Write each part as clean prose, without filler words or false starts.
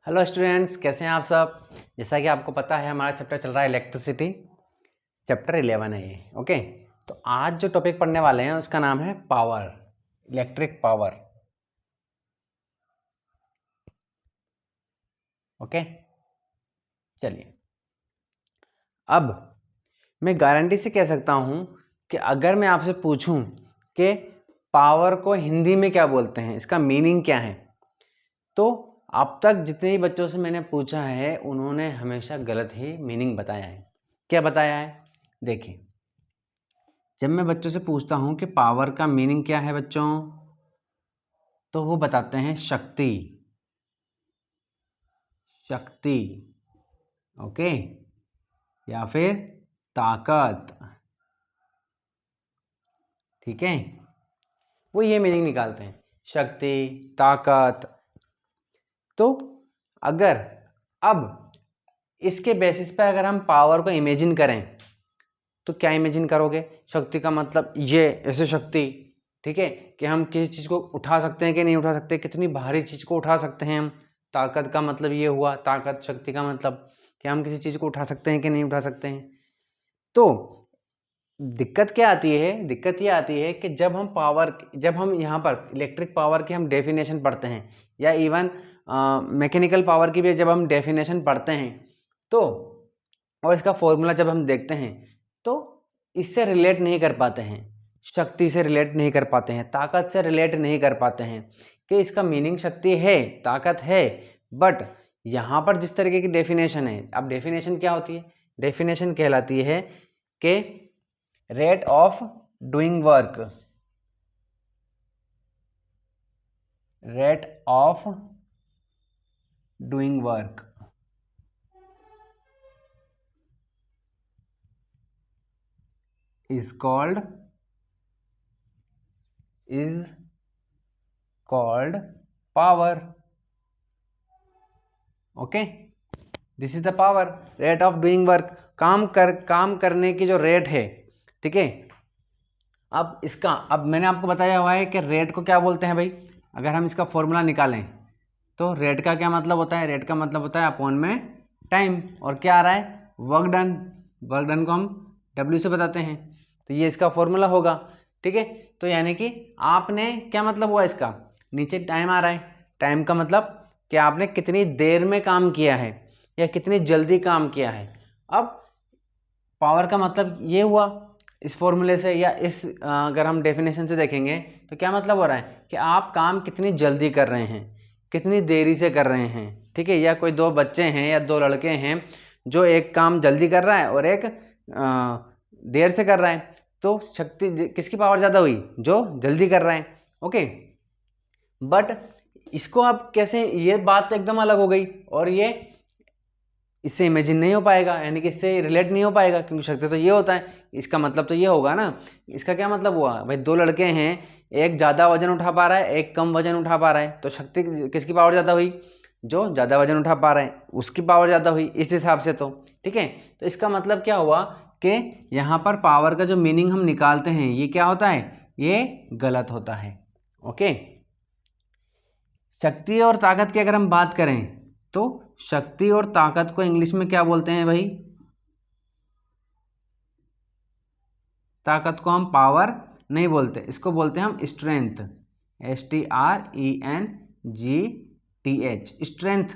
Hello students, कैसे हैं आप सब। जैसा कि आपको पता है हमारा चैप्टर चल रहा है इलेक्ट्रिसिटी, चैप्टर 11 है ये। ओके, तो आज जो टॉपिक पढ़ने वाले हैं उसका नाम है पावर, इलेक्ट्रिक पावर। ओके, चलिए। अब मैं गारंटी से कह सकता हूं कि अगर मैं आपसे पूछूं कि पावर को हिंदी में क्या बोलते हैं, इसका मीनिंग क्या है, तो अब तक जितने ही बच्चों से मैंने पूछा है उन्होंने हमेशा गलत ही मीनिंग बताया है। क्या बताया है, देखिए। जब मैं बच्चों से पूछता हूं कि पावर का मीनिंग क्या है बच्चों, तो वो बताते हैं शक्ति। शक्ति, ओके, या फिर ताकत। ठीक है, वो ये मीनिंग निकालते हैं, शक्ति, ताकत। तो अगर अब इसके बेसिस पर अगर हम पावर को इमेजिन करें तो क्या इमेजिन करोगे। शक्ति का मतलब ये ऐसे शक्ति, ठीक है, कि हम किसी चीज़ को उठा सकते हैं कि नहीं उठा सकते, कितनी भारी चीज़ को उठा सकते हैं हम। ताकत का मतलब ये हुआ, ताकत शक्ति का मतलब कि हम किसी चीज़ को उठा सकते हैं कि नहीं उठा सकते हैं। तो दिक्कत क्या आती है, दिक्कत ये आती है कि जब हम यहाँ पर इलेक्ट्रिक पावर की हम डेफिनेशन पढ़ते हैं, या इवन मैकेनिकल पावर की भी जब हम डेफिनेशन पढ़ते हैं, तो और इसका फॉर्मूला जब हम देखते हैं तो इससे रिलेट नहीं कर पाते हैं, शक्ति से रिलेट नहीं कर पाते हैं, ताकत से रिलेट नहीं कर पाते हैं कि इसका मीनिंग शक्ति है, ताकत है। बट यहाँ पर जिस तरीके की डेफिनेशन है, अब डेफिनेशन क्या होती है, डेफिनेशन कहलाती है कि rate of doing work, rate of doing work is called power. Okay, this is the power, rate of doing work, काम करने की जो रेट है। ठीक है, अब मैंने आपको बताया हुआ है कि रेट को क्या बोलते हैं भाई। अगर हम इसका फॉर्मूला निकालें तो रेट का क्या मतलब होता है, रेट का मतलब होता है अपॉन में टाइम, और क्या आ रहा है, वर्क डन। वर्क डन को हम W से बताते हैं, तो ये इसका फॉर्मूला होगा। ठीक है, तो यानी कि आपने क्या मतलब हुआ इसका, नीचे टाइम आ रहा है, टाइम का मतलब कि आपने कितनी देर में काम किया है या कितनी जल्दी काम किया है। अब पावर का मतलब ये हुआ इस फॉर्मूले से, या अगर हम डेफिनेशन से देखेंगे तो क्या मतलब हो रहा है कि आप काम कितनी जल्दी कर रहे हैं, कितनी देरी से कर रहे हैं। ठीक है, या कोई दो बच्चे हैं या दो लड़के हैं जो एक काम जल्दी कर रहा है और एक देर से कर रहा है, तो शक्ति किसकी पावर ज़्यादा हुई, जो जल्दी कर रहा है। ओके, बट इसको आप कैसे, ये बात तो एकदम अलग हो गई, और ये इससे इमेजिन नहीं हो पाएगा, यानी कि इससे रिलेट नहीं हो पाएगा, क्योंकि शक्ति तो ये होता है, इसका मतलब तो ये होगा ना। इसका क्या मतलब हुआ भाई, दो लड़के हैं, एक ज़्यादा वजन उठा पा रहा है, एक कम वजन उठा पा रहा है, तो शक्ति किसकी पावर ज़्यादा हुई, जो ज़्यादा वजन उठा पा रहा है उसकी पावर ज़्यादा हुई इस हिसाब से। तो ठीक है, तो इसका मतलब क्या हुआ कि यहाँ पर पावर का जो मीनिंग हम निकालते हैं ये क्या होता है, ये गलत होता है। ओके, शक्ति और ताकत की अगर हम बात करें तो शक्ति और ताकत को इंग्लिश में क्या बोलते हैं भाई, ताकत को हम पावर नहीं बोलते, इसको बोलते हैं हम स्ट्रेंथ, STRENGTH, स्ट्रेंथ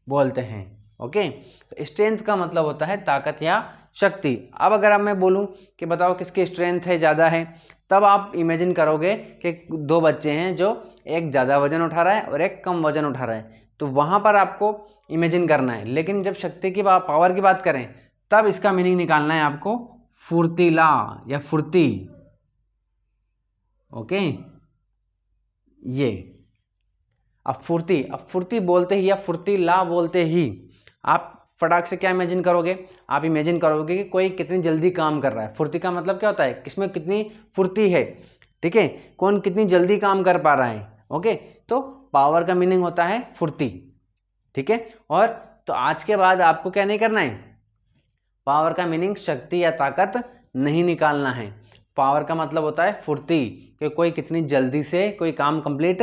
बोलते हैं। ओके, तो स्ट्रेंथ का मतलब होता है ताकत या शक्ति। अब अगर मैं बोलूं कि बताओ किसकी स्ट्रेंथ है, ज़्यादा है, तब आप इमेजिन करोगे कि दो बच्चे हैं जो एक ज़्यादा वजन उठा रहा है और एक कम वजन उठा रहा है, तो वहाँ पर आपको इमेजिन करना है। लेकिन जब शक्ति की पावर की बात करें तब इसका मीनिंग निकालना है आपको, फुर्तीला या फुर्ती। ओके, ये अब फुर्ती बोलते ही या फुर्तीला बोलते ही आप फटाक से क्या इमेजिन करोगे, आप इमेजिन करोगे कि कोई कितनी जल्दी काम कर रहा है। फुर्ती का मतलब क्या होता है, किसमें कितनी फुर्ती है। ठीक है, कौन कितनी जल्दी काम कर पा रहा है। ओके, तो पावर का मीनिंग होता है फुर्ती। ठीक है, और तो आज के बाद आपको क्या नहीं करना है, पावर का मीनिंग शक्ति या ताकत नहीं निकालना है। पावर का मतलब होता है फुर्ती, कि कोई कितनी जल्दी से कोई काम कंप्लीट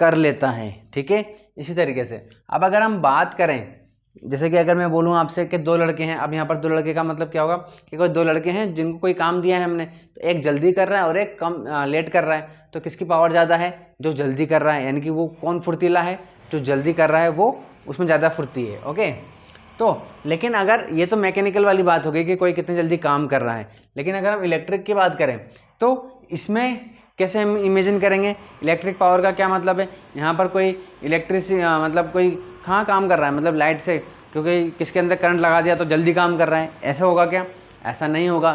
कर लेता है। ठीक है, इसी तरीके से अब अगर हम बात करें, जैसे कि अगर मैं बोलूँ आपसे कि दो लड़के हैं, अब यहाँ पर दो लड़के का मतलब क्या होगा कि कोई दो लड़के हैं जिनको कोई काम दिया है हमने, तो एक जल्दी कर रहा है और एक कम लेट कर रहा है, तो किसकी पावर ज़्यादा है? जो जल्दी कर रहा है, यानी कि वो कौन फुर्तीला है? जो जल्दी कर रहा है वो, उसमें ज़्यादा फुर्ती है। ओके, तो लेकिन अगर ये तो मैकेनिकल वाली बात हो गई कि कोई कितनी जल्दी काम कर रहा है, लेकिन अगर हम इलेक्ट्रिक की बात करें तो इसमें कैसे हम इमेजिन करेंगे? इलेक्ट्रिक पावर का क्या मतलब है? यहाँ पर कोई मतलब कोई कहाँ काम कर रहा है, मतलब लाइट से, क्योंकि किसके अंदर करंट लगा दिया तो जल्दी काम कर रहा है, ऐसा होगा क्या? ऐसा नहीं होगा।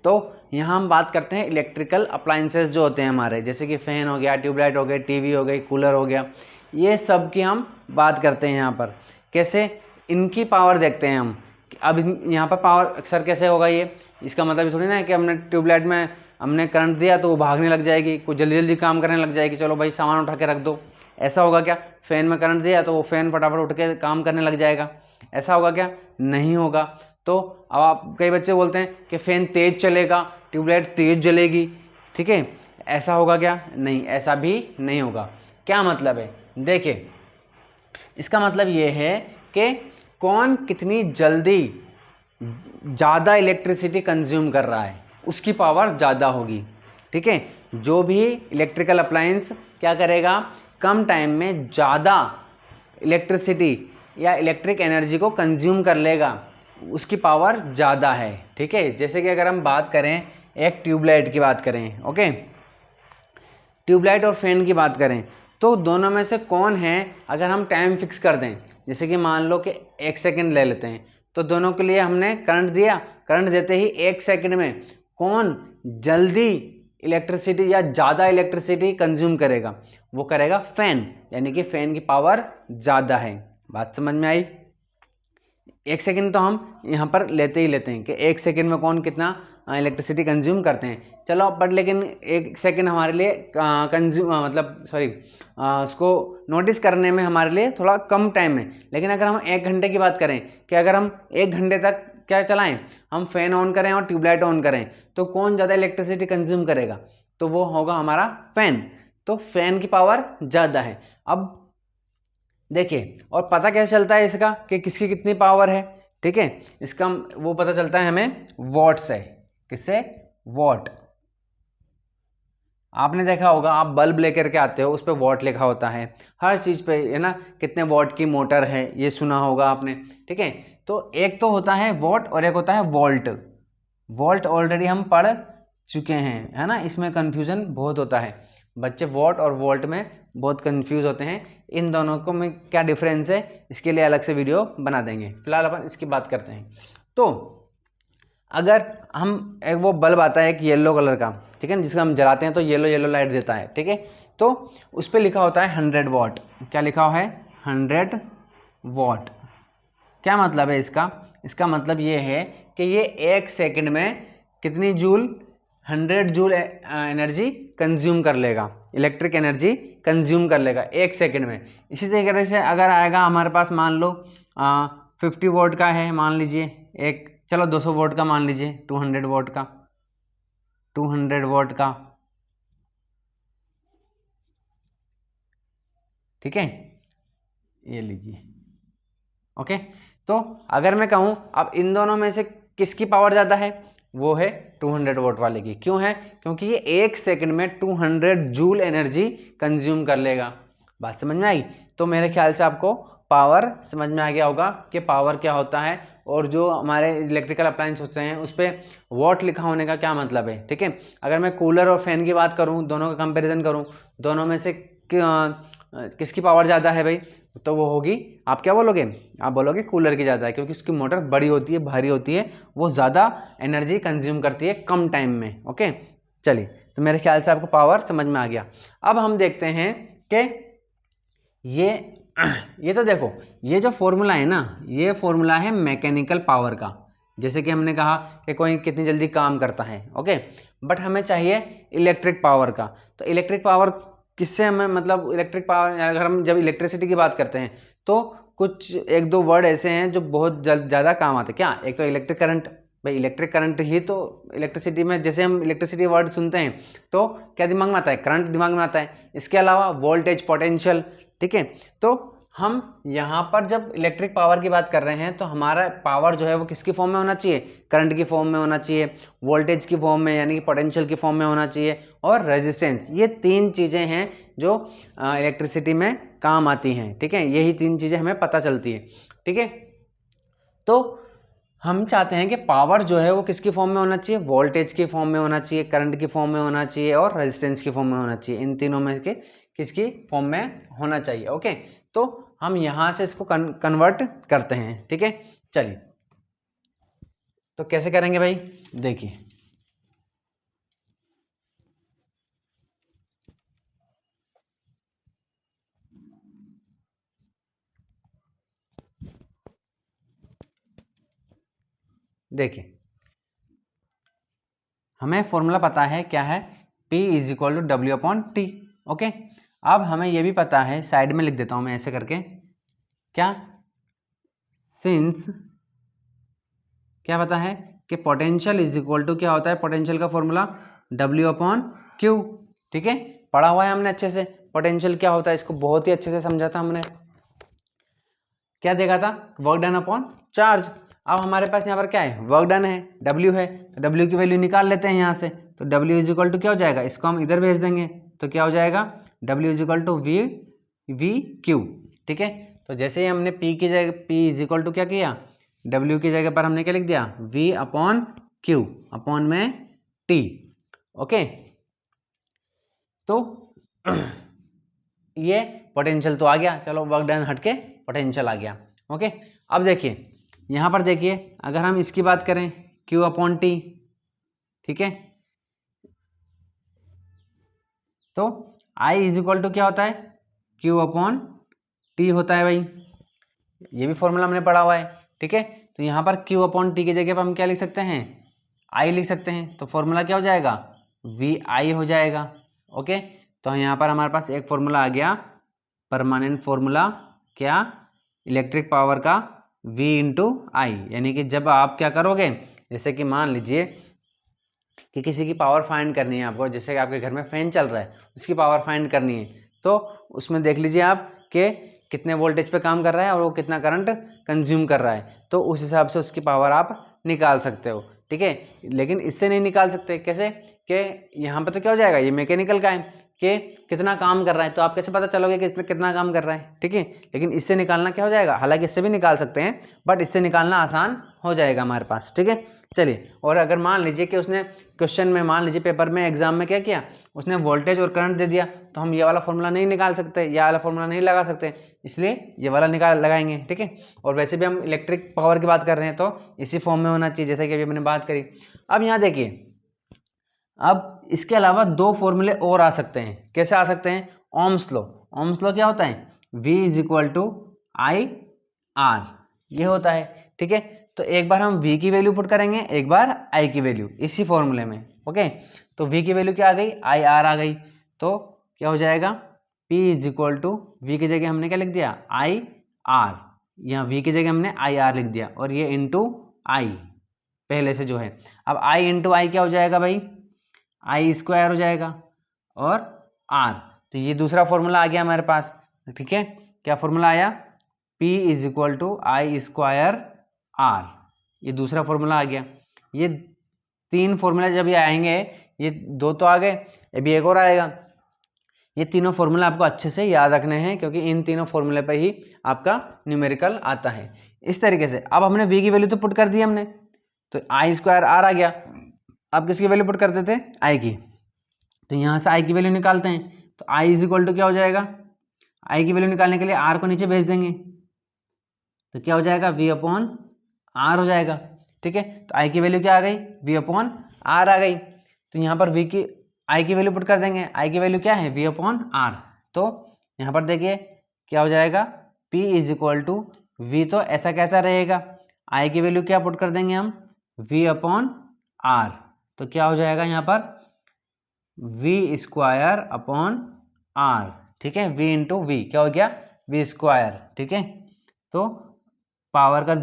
तो यहाँ हम बात करते हैं इलेक्ट्रिकल अप्लाइंसेस जो होते हैं हमारे, जैसे कि फ़ैन हो गया, ट्यूबलाइट हो गई, टीवी हो गई, कूलर हो गया, ये सब की हम बात करते हैं यहाँ पर। कैसे इनकी पावर देखते हैं हम। अब यहाँ पर पावर अक्सर कैसे होगा ये, इसका मतलब थोड़ी ना है कि हमने ट्यूबलाइट में हमने करंट दिया तो वो भागने लग जाएगी, कुछ जल्दी जल्दी काम करने लग जाएगी, चलो भाई सामान उठा के रख दो, ऐसा होगा क्या? फ़ैन में करंट दिया तो वो फ़ैन फटाफट उठ के काम करने लग जाएगा, ऐसा होगा क्या? नहीं होगा। तो अब आप, कई बच्चे बोलते हैं कि फ़ैन तेज़ चलेगा, ट्यूबलाइट तेज़ जलेगी, ठीक है, ऐसा होगा क्या? नहीं, ऐसा भी नहीं होगा। क्या मतलब है? देखिए, इसका मतलब ये है कि कौन कितनी जल्दी ज़्यादा इलेक्ट्रिसिटी कंज्यूम कर रहा है, उसकी पावर ज़्यादा होगी। ठीक है, जो भी इलेक्ट्रिकल अप्लायंस क्या करेगा, कम टाइम में ज़्यादा इलेक्ट्रिसिटी या इलेक्ट्रिक एनर्जी को कंज्यूम कर लेगा, उसकी पावर ज़्यादा है। ठीक है, जैसे कि अगर हम बात करें एक ट्यूबलाइट की बात करें, ओके, ट्यूबलाइट और फैन की बात करें, तो दोनों में से कौन है, अगर हम टाइम फिक्स कर दें, जैसे कि मान लो कि 1 सेकंड ले लेते हैं, तो दोनों के लिए हमने करंट दिया, करंट देते ही 1 सेकंड में कौन जल्दी इलेक्ट्रिसिटी या ज़्यादा इलेक्ट्रिसिटी कंज्यूम करेगा? वो करेगा फैन, यानी कि फैन की पावर ज़्यादा है। बात समझ में आई? 1 सेकंड तो हम यहाँ पर लेते ही लेते हैं कि 1 सेकंड में कौन कितना इलेक्ट्रिसिटी कंज्यूम करते हैं, चलो, बट लेकिन 1 सेकंड हमारे लिए मतलब सॉरी, उसको नोटिस करने में हमारे लिए थोड़ा कम टाइम है। लेकिन अगर हम 1 घंटे की बात करें कि अगर हम 1 घंटे तक क्या चलाएं, हम फैन ऑन करें और ट्यूबलाइट ऑन करें, तो कौन ज़्यादा इलेक्ट्रिसिटी कंज्यूम करेगा? तो वो होगा हमारा फैन। तो फैन की पावर ज़्यादा है। अब देखिए, और पता कैसे चलता है इसका कि किसकी कितनी पावर है? ठीक है, इसका वो पता चलता है हमें वॉट से। किससे? वॉट। आपने देखा होगा, आप बल्ब लेकर के आते हो, उस पर वॉट लिखा होता है, हर चीज़ पे, है ना, कितने वॉट की मोटर है, ये सुना होगा आपने। ठीक है, तो एक तो होता है वॉट और एक होता है वोल्ट। वोल्ट ऑलरेडी हम पढ़ चुके हैं, है ना, इसमें कन्फ्यूज़न बहुत होता है, बच्चे वॉट और वोल्ट में बहुत कंफ्यूज होते हैं। इन दोनों को में क्या डिफरेंस है, इसके लिए अलग से वीडियो बना देंगे, फिलहाल अपन इसकी बात करते हैं। तो अगर हम, एक वो बल्ब आता है एक येलो कलर का, ठीक है, जिसको हम जलाते हैं तो येलो येलो लाइट देता है, ठीक है, तो उस पर लिखा होता है 100 वॉट। क्या लिखा हुआ है? 100 वॉट। क्या मतलब है इसका? इसका मतलब ये है कि ये 1 सेकंड में कितनी जूल, 100 जूल एनर्जी कंज्यूम कर लेगा, इलेक्ट्रिक एनर्जी कंज्यूम कर लेगा 1 सेकंड में। इसी तरीके से अगर आएगा हमारे पास, मान लो 50 वोट का है, मान लीजिए एक, चलो 200 वोट का मान लीजिए, 200 वोट का, 200 वोट का, ठीक है, ये लीजिए, ओके। तो अगर मैं कहूँ अब इन दोनों में से किसकी पावर ज़्यादा है, वो है 200 वोट वाले की। क्यों है? क्योंकि ये 1 सेकंड में 200 जूल एनर्जी कंज्यूम कर लेगा। बात समझ में आई? तो मेरे ख्याल से आपको पावर समझ में आ गया होगा कि पावर क्या होता है, और जो हमारे इलेक्ट्रिकल अप्लायंस होते हैं उस पर वॉट लिखा होने का क्या मतलब है। ठीक है, अगर मैं कूलर और फैन की बात करूँ, दोनों का कंपेरिजन करूँ, दोनों में से किसकी पावर ज़्यादा है भाई, तो वो होगी, आप क्या बोलोगे? आप बोलोगे कूलर की ज़्यादा है, क्योंकि उसकी मोटर बड़ी होती है, भारी होती है, वो ज़्यादा एनर्जी कंज्यूम करती है कम टाइम में। ओके, चलिए, तो मेरे ख्याल से आपको पावर समझ में आ गया। अब हम देखते हैं कि ये तो देखो, ये जो फॉर्मूला है ना, ये फॉर्मूला है मैकेनिकल पावर का, जैसे कि हमने कहा कि कोई कितनी जल्दी काम करता है, ओके, बट हमें चाहिए इलेक्ट्रिक पावर का। तो इलेक्ट्रिक पावर किससे हमें, मतलब इलेक्ट्रिक पावर, अगर हम जब इलेक्ट्रिसिटी की बात करते हैं तो कुछ 1-2 वर्ड ऐसे हैं जो बहुत ज़्यादा काम आते हैं। क्या? एक तो इलेक्ट्रिक करंट, भाई इलेक्ट्रिक करंट ही तो इलेक्ट्रिसिटी में, जैसे हम इलेक्ट्रिसिटी वर्ड सुनते हैं तो क्या दिमाग में आता है? करंट दिमाग में आता है। इसके अलावा वोल्टेज, पोटेंशियल, ठीक है। तो हम यहाँ पर जब इलेक्ट्रिक पावर की बात कर रहे हैं तो हमारा पावर जो है वो किसकी फॉर्म में होना चाहिए? करंट की फॉर्म में होना चाहिए, वोल्टेज की फॉर्म में यानी कि पोटेंशियल की फॉर्म में होना चाहिए, और रेजिस्टेंस। ये तीन चीज़ें हैं जो इलेक्ट्रिसिटी में काम आती हैं, ठीक है। यही तीन चीज़ें हमें पता चलती है, ठीक है। तो हम चाहते हैं कि पावर जो है वो किसकी फॉर्म में होना चाहिए? वोल्टेज की फॉर्म में होना चाहिए, करंट की फॉर्म में होना चाहिए, और रेजिस्टेंस की फॉर्म में होना चाहिए। इन तीनों में के किसकी फॉर्म में होना चाहिए? ओके, तो हम यहां से इसको कन्वर्ट करते हैं, ठीक है। चलिए, तो कैसे करेंगे भाई? देखिए, देखिए हमें फॉर्मूला पता है, क्या है? P is equal to W upon T. Okay, अब हमें यह भी पता है, साइड में लिख देता हूं मैं ऐसे करके, क्या? सिंस क्या पता है कि पोटेंशियल इज इक्वल टू क्या होता है? पोटेंशियल का फॉर्मूला W अपॉन क्यू, ठीक है। पढ़ा हुआ है हमने अच्छे से, पोटेंशियल क्या होता है इसको बहुत ही अच्छे से समझा था हमने। क्या देखा था? Work done upon charge. अब हमारे पास यहाँ पर क्या है? वर्क डन है, W है, तो W की वैल्यू निकाल लेते हैं यहाँ से। तो W इज इक्वल टू क्या हो जाएगा? इसको हम इधर भेज देंगे तो क्या हो जाएगा? W is equal to V Q, ठीक है। तो जैसे ही हमने P की जगह P इज इक्वल टू क्या किया? W की जगह पर हमने क्या लिख दिया? V अपॉन क्यू अपॉन में T। ओके, तो ये पोटेंशियल तो आ गया, चलो वर्क डन हटके पोटेंशियल आ गया। ओके, अब देखिए यहाँ पर देखिए, अगर हम इसकी बात करें Q अपॉन टी, ठीक है, तो I इज इक्वल टू क्या होता है? Q अपॉन टी होता है भाई, ये भी फॉर्मूला हमने पढ़ा हुआ है, ठीक है। तो यहाँ पर Q अपॉन टी की जगह पर हम क्या लिख सकते हैं? I लिख सकते हैं, तो फॉर्मूला क्या हो जाएगा? VI हो जाएगा। ओके, तो यहाँ पर हमारे पास एक फॉर्मूला आ गया, परमानेंट फॉर्मूला, क्या? इलेक्ट्रिक पावर का V इंटू आई, यानी कि जब आप क्या करोगे, जैसे कि मान लीजिए कि किसी की पावर फाइंड करनी है आपको, जैसे कि आपके घर में फैन चल रहा है, उसकी पावर फाइंड करनी है, तो उसमें देख लीजिए आप कि कितने वोल्टेज पे काम कर रहा है और वो कितना करंट कंज्यूम कर रहा है, तो उस हिसाब से उसकी पावर आप निकाल सकते हो, ठीक है। लेकिन इससे नहीं निकाल सकते, कैसे? कि यहाँ पे तो क्या हो जाएगा, ये मैकेनिकल का है कि कितना काम कर रहा है, तो आप कैसे पता चलोगे कि इसमें कितना काम कर रहा है, ठीक है। लेकिन इससे निकालना क्या हो जाएगा, हालांकि इससे भी निकाल सकते हैं, बट इससे निकालना आसान हो जाएगा हमारे पास, ठीक है। चलिए, और अगर मान लीजिए कि उसने क्वेश्चन में, मान लीजिए पेपर में, एग्जाम में क्या किया, उसने वोल्टेज और करंट दे दिया, तो हम ये वाला फॉर्मूला नहीं निकाल सकते, ये वाला फॉर्मूला नहीं लगा सकते, इसलिए ये वाला लगाएंगे, ठीक है। और वैसे भी हम इलेक्ट्रिक पावर की बात कर रहे हैं तो इसी फॉर्म में होना चाहिए, जैसे कि अभी मैंने बात करी। अब यहाँ देखिए, अब इसके अलावा दो फॉर्मूले और आ सकते हैं, कैसे आ सकते हैं? Ohm's law. ओम्स लॉ क्या होता है? V is equal to I R, ये होता है, ठीक है। तो एक बार हम V की वैल्यू पुट करेंगे, एक बार I की वैल्यू, इसी फॉर्मूले में। ओके, तो V की वैल्यू क्या आ गई? आई आर आ गई, तो क्या हो जाएगा? P is equal to, V की जगह हमने क्या लिख दिया? आई आर, यहाँ V की जगह हमने आई आर लिख दिया, और ये इंटू आई पहले से जो है। अब I इंटू आई क्या हो जाएगा भाई? आई स्क्वायर हो जाएगा, और आर, तो ये दूसरा फॉर्मूला आ गया हमारे पास, ठीक है। क्या फॉर्मूला आया? P is equal to I square R, ये दूसरा फॉर्मूला आ गया। ये तीन फॉर्मूला जब ये आएंगे, ये दो तो आ गए, अभी एक और आएगा। ये तीनों फॉर्मूला आपको अच्छे से याद रखने हैं, क्योंकि इन तीनों फॉर्मूले पे ही आपका न्यूमेरिकल आता है। इस तरीके से अब हमने V की वैल्यू तो पुट कर दी हमने, तो आई स्क्वायर आर आ गया। अब किसकी वैल्यू पुट करते थे? आई की, तो यहाँ से आई की वैल्यू निकालते हैं, तो आई इज इक्वल टू क्या हो जाएगा? आई की वैल्यू निकालने के लिए आर को नीचे भेज देंगे, तो क्या हो जाएगा? V अपॉन आर हो जाएगा, ठीक है। तो आई की वैल्यू क्या आ गई? V अपॉन आर आ गई। तो यहाँ पर V की, आई की वैल्यू पुट कर देंगे, आई की वैल्यू क्या है? V upon R. तो यहाँ पर देखिए क्या हो जाएगा? P is equal to V, तो ऐसा कैसा रहेगा? आई की वैल्यू क्या पुट कर देंगे हम? V अपॉन आर, तो क्या हो जाएगा यहाँ पर? V स्क्वायर अपॉन आर, ठीक है। V इंटू वी क्या हो गया? V स्क्वायर, ठीक है। तो पावर का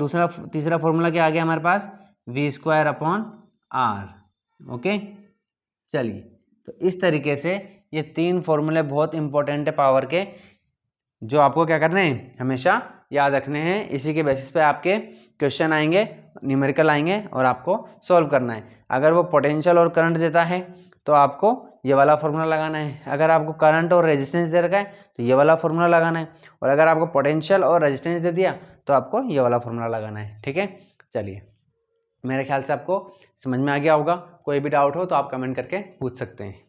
तीसरा फॉर्मूला क्या आ गया हमारे पास? v²/r। ओके, चलिए, तो इस तरीके से ये 3 फॉर्मूले बहुत इंपॉर्टेंट है पावर के, जो आपको क्या करने हैं, हमेशा याद रखने हैं। इसी के बेसिस पे आपके क्वेश्चन आएंगे, न्यूमेरिकल आएंगे और आपको सॉल्व करना है। अगर वो पोटेंशियल और करंट देता है तो आपको ये वाला फॉर्मूला लगाना है, अगर आपको करंट और रेजिस्टेंस दे रखा है तो ये वाला फॉर्मूला लगाना है, और अगर आपको पोटेंशियल और रेजिस्टेंस दे दिया तो आपको ये वाला फॉर्मूला लगाना है। ठीक है, चलिए, मेरे ख्याल से आपको समझ में आ गया होगा। कोई भी डाउट हो तो आप कमेंट करके पूछ सकते हैं।